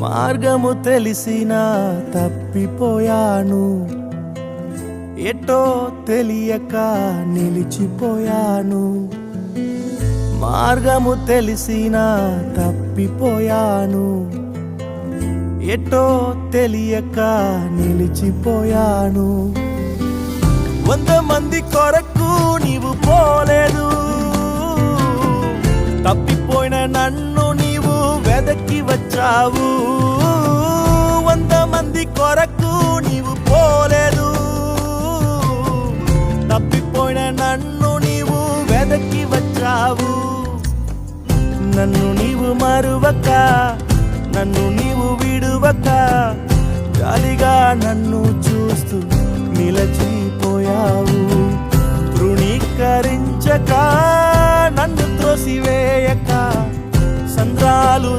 మార్గము తెలిసినా తప్పిపోయాను, ఎటో తెలియక నిలిచిపోయాను. మార్గము తెలిసినా తప్పిపోయాను, ఎటో తెలియక నిలిచిపోయాను. 100 మంది కొరకు నీవు పోలేదు, తప్పిపోయిన నన్ను నీవు వెదకి వచ్చావు. 100 మంది కొరకు నీవు పోలేదు, తప్పిపోయిన నన్ను నీవు వెదకి వచ్చావు. నన్ను నీవు మరువక, నన్ను నీవు విడువక, జాలిగా నన్ను చూస్తూ నిలచిపోయావు. తృణీకరించక, నన్ను త్రోసివేయక, సంద్రాలు